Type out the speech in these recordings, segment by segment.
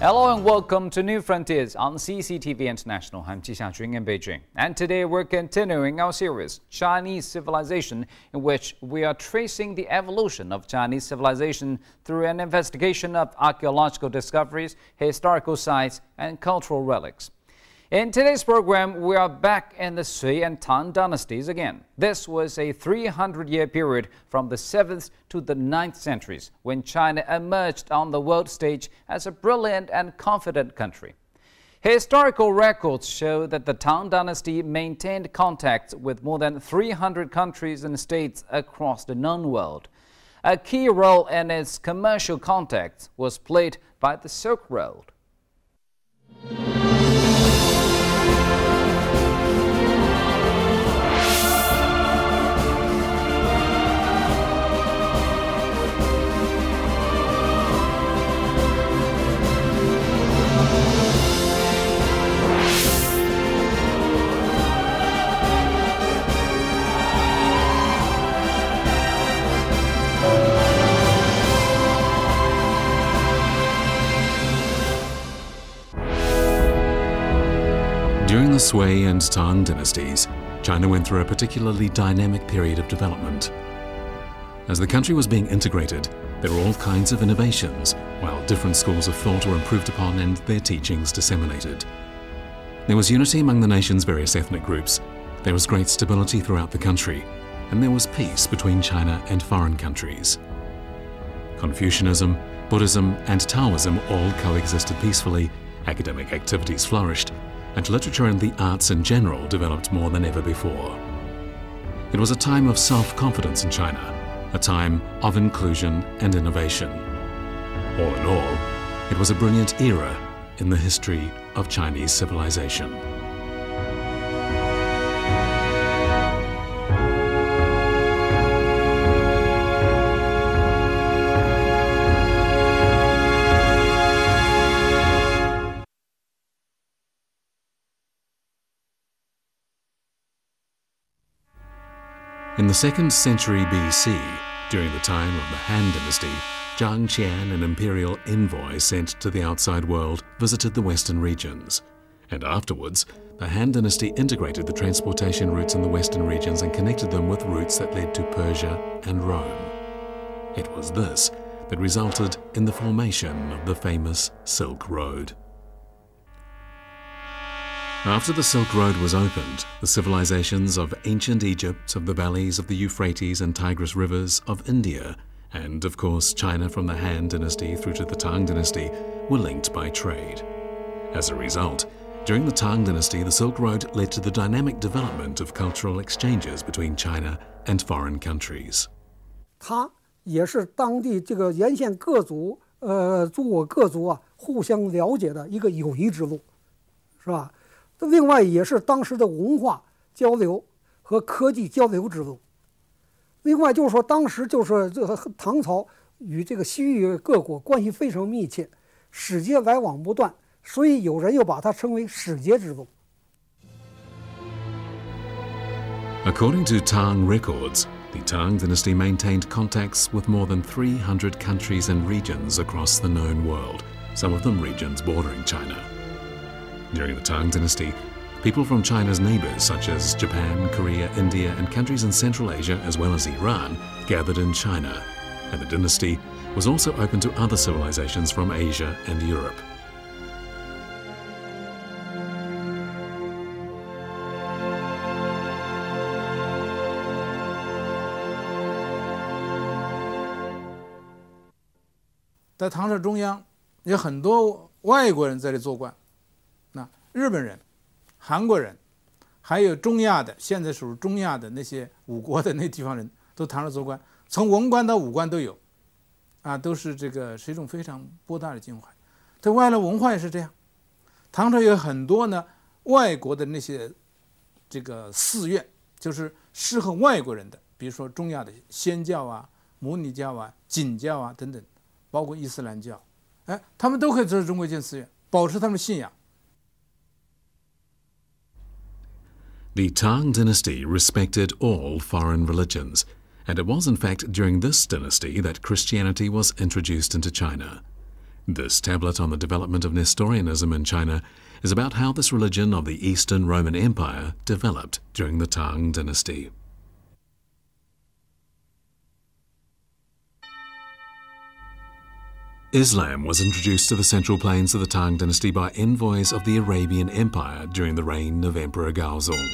Hello and welcome to New Frontiers on CCTV International. I'm Ji Xiaojun in Beijing. And today we're continuing our series, Chinese Civilization, in which we are tracing the evolution of Chinese civilization through an investigation of archaeological discoveries, historical sites, and cultural relics. In today's program, we are back in the Sui and Tang dynasties again. This was a 300-year period from the 7th to the 9th centuries, when China emerged on the world stage as a brilliant and confident country. Historical records show that the Tang Dynasty maintained contacts with more than 300 countries and states across the known world. A key role in its commercial contacts was played by the Silk Road. During the Sui and Tang dynasties, China went through a particularly dynamic period of development. As the country was being integrated, there were all kinds of innovations, while different schools of thought were improved upon and their teachings disseminated. There was unity among the nation's various ethnic groups, there was great stability throughout the country, and there was peace between China and foreign countries. Confucianism, Buddhism, and Taoism all coexisted peacefully, academic activities flourished, and literature and the arts in general developed more than ever before. It was a time of self-confidence in China, a time of inclusion and innovation. All in all, it was a brilliant era in the history of Chinese civilization. In the 2nd century BC, during the time of the Han Dynasty, Zhang Qian, an imperial envoy sent to the outside world, visited the western regions. And afterwards, the Han Dynasty integrated the transportation routes in the western regions and connected them with routes that led to Persia and Rome. It was this that resulted in the formation of the famous Silk Road. After the Silk Road was opened, the civilizations of ancient Egypt, of the valleys of the Euphrates and Tigris rivers, of India, and of course China from the Han Dynasty through to the Tang Dynasty were linked by trade. As a result, during the Tang Dynasty, the Silk Road led to the dynamic development of cultural exchanges between China and foreign countries. 它也是当地这个沿线各族各族啊互相了解的一个友谊之路，是吧？ 另外也是当时的文化交流和科技交流之路。另外就是说，当时就是这个唐朝与这个西域各国关系非常密切，使节来往不断，所以有人又把它称为使节之路。According to Tang records, the Tang dynasty maintained contacts with more than 300 countries and regions across the known world, some of them regions bordering China. During the Tang Dynasty, people from China's neighbors such as Japan, Korea, India, and countries in Central Asia as well as Iran gathered in China, and the dynasty was also open to other civilizations from Asia and Europe.在唐朝中央有很多外国人在这做官。 日本人、韩国人，还有中亚的，现在属于中亚的那些五国的那地方人都唐朝做官，从文官到武官都有，都是这个是一种非常博大的襟怀。对外来文化也是这样，唐朝有很多呢外国的那些这个寺院，就是适合外国人的，比如说中亚的祆教啊、摩尼教啊、景教啊等等，包括伊斯兰教，他们都可以在中国建寺院，保持他们的信仰。 The Tang dynasty respected all foreign religions, and it was in fact during this dynasty that Christianity was introduced into China. This tablet on the development of Nestorianism in China is about how this religion of the Eastern Roman Empire developed during the Tang Dynasty. Islam was introduced to the Central Plains of the Tang Dynasty by envoys of the Arabian Empire during the reign of Emperor Gaozong.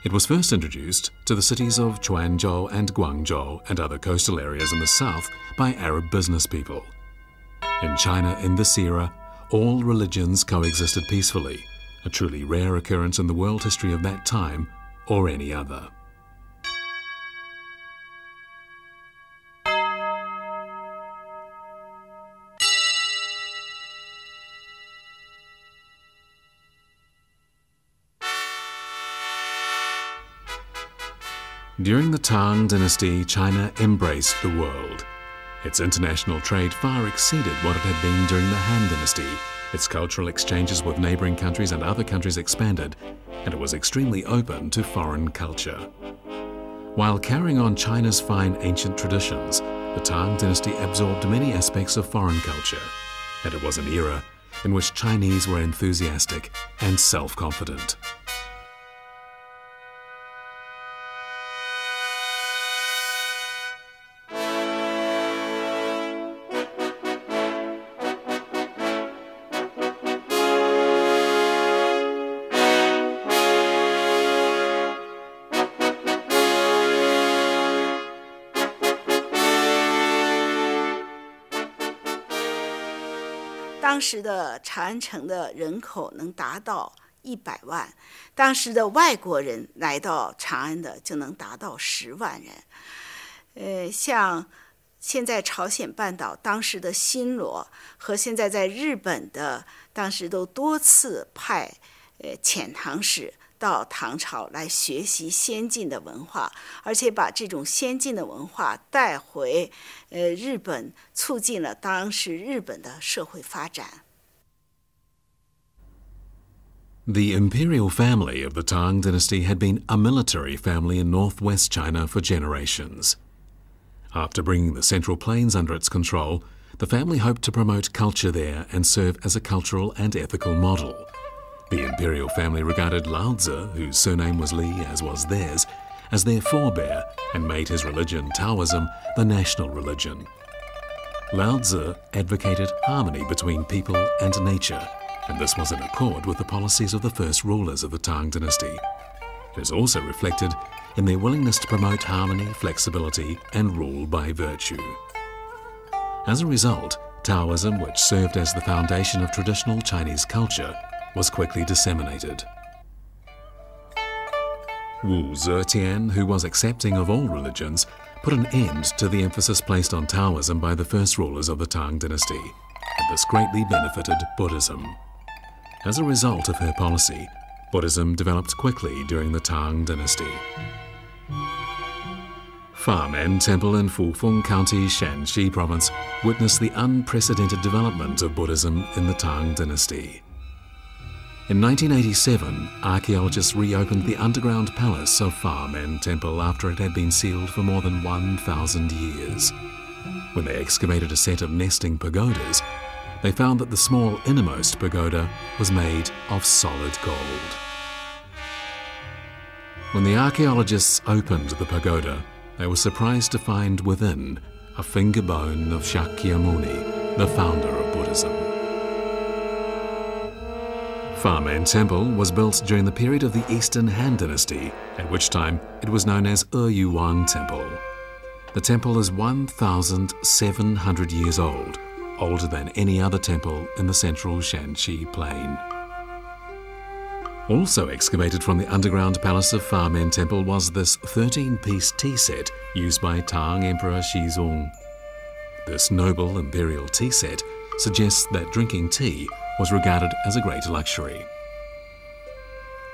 It was first introduced to the cities of Quanzhou and Guangzhou and other coastal areas in the south by Arab business people. In China in this era, all religions coexisted peacefully, a truly rare occurrence in the world history of that time or any other. During the Tang Dynasty, China embraced the world. Its international trade far exceeded what it had been during the Han Dynasty. Its cultural exchanges with neighboring countries and other countries expanded, and it was extremely open to foreign culture. While carrying on China's fine ancient traditions, the Tang Dynasty absorbed many aspects of foreign culture, and it was an era in which Chinese were enthusiastic and self-confident.当时的长安城的人口能达到100万，当时的外国人来到长安的就能达到10万人。像现在朝鲜半岛当时的新罗和现在在日本的，当时都多次派遣唐使到唐朝来学习先进的文化，而且把这种先进的文化带回日本，促进了当时日本的社会发展。The imperial family of the Tang Dynasty had been a military family in northwest China for generations. After bringing the Central Plains under its control, the family hoped to promote culture there and serve as a cultural and ethical model. The imperial family regarded Lao Tzu, whose surname was Li as was theirs, as their forebear and made his religion, Taoism, the national religion. Lao Tzu advocated harmony between people and nature, and this was in accord with the policies of the first rulers of the Tang Dynasty. It is also reflected in their willingness to promote harmony, flexibility, and rule by virtue. As a result, Taoism, which served as the foundation of traditional Chinese culture, was quickly disseminated. Wu Zetian, who was accepting of all religions, put an end to the emphasis placed on Taoism by the first rulers of the Tang Dynasty, and this greatly benefited Buddhism. As a result of her policy, Buddhism developed quickly during the Tang Dynasty. Famen Temple in Fufeng County, Shanxi Province, witnessed the unprecedented development of Buddhism in the Tang Dynasty. In 1987, archaeologists reopened the underground palace of Famen Temple after it had been sealed for more than 1,000 years. When they excavated a set of nesting pagodas, they found that the small innermost pagoda was made of solid gold. When the archaeologists opened the pagoda, they were surprised to find within a finger bone of Shakyamuni, the founder of Buddhism. Famen Temple was built during the period of the Eastern Han Dynasty, at which time it was known as Yuang Temple. The temple is 1,700 years old, older than any other temple in the central Shanxi plain. Also excavated from the underground palace of Famen Temple was this 13-piece tea set used by Tang Emperor Shizong. This noble imperial tea set suggests that drinking tea was regarded as a great luxury.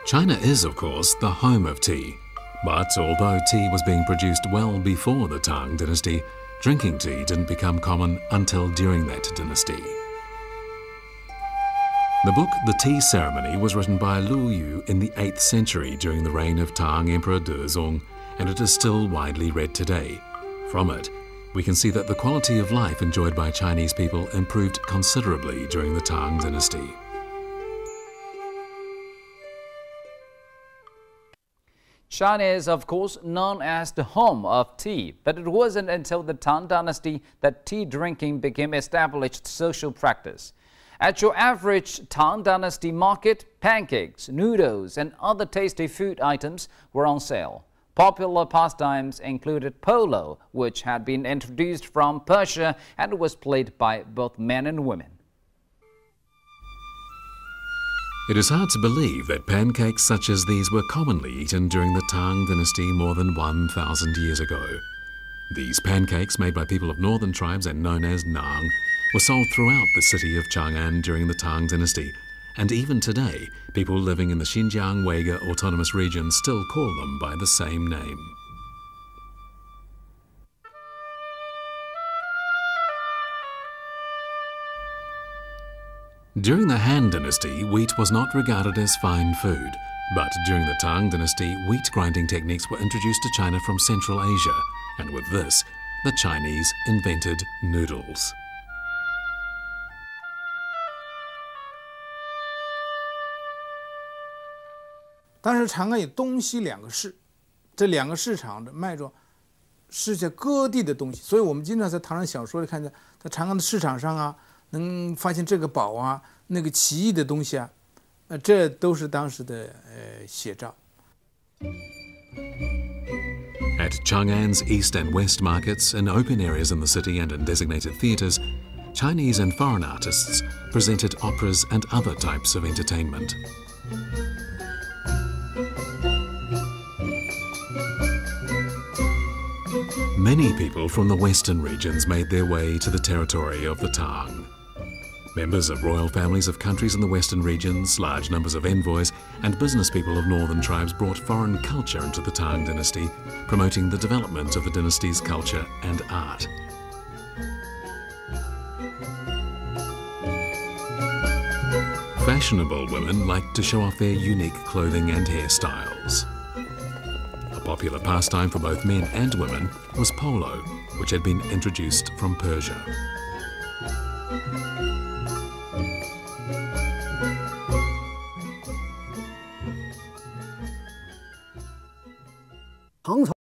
China is, of course, the home of tea, but although tea was being produced well before the Tang Dynasty, drinking tea didn't become common until during that dynasty. The book The Tea Ceremony was written by Lu Yu in the 8th century during the reign of Tang Emperor Dezong, and it is still widely read today. From it, we can see that the quality of life enjoyed by Chinese people improved considerably during the Tang Dynasty. China is, of course, known as the home of tea, but it wasn't until the Tang Dynasty that tea drinking became established social practice. At your average Tang Dynasty market, pancakes, noodles, and other tasty food items were on sale. Popular pastimes included polo, which had been introduced from Persia and was played by both men and women. It is hard to believe that pancakes such as these were commonly eaten during the Tang Dynasty more than 1,000 years ago. These pancakes, made by people of northern tribes and known as Nang, were sold throughout the city of Chang'an during the Tang Dynasty, and even today, people living in the Xinjiang Uyghur Autonomous Region still call them by the same name. During the Han Dynasty, wheat was not regarded as fine food, but during the Tang Dynasty, wheat grinding techniques were introduced to China from Central Asia, and with this, the Chinese invented noodles.当时长安有东西两个市，这两个市场的卖着世界各地的东西，所以我们经常在唐人小说里看见，在长安的市场上啊，能发现这个宝啊，那个奇异的东西啊，这都是当时的写照。At Chang'an's east and west markets, in open areas in the city and in designated theatres, Chinese and foreign artists presented operas and other types of entertainment. Many people from the western regions made their way to the territory of the Tang. Members of royal families of countries in the western regions, large numbers of envoys, and business people of northern tribes brought foreign culture into the Tang Dynasty, promoting the development of the dynasty's culture and art. Fashionable women liked to show off their unique clothing and hairstyles. A popular pastime for both men and women was polo, which had been introduced from Persia.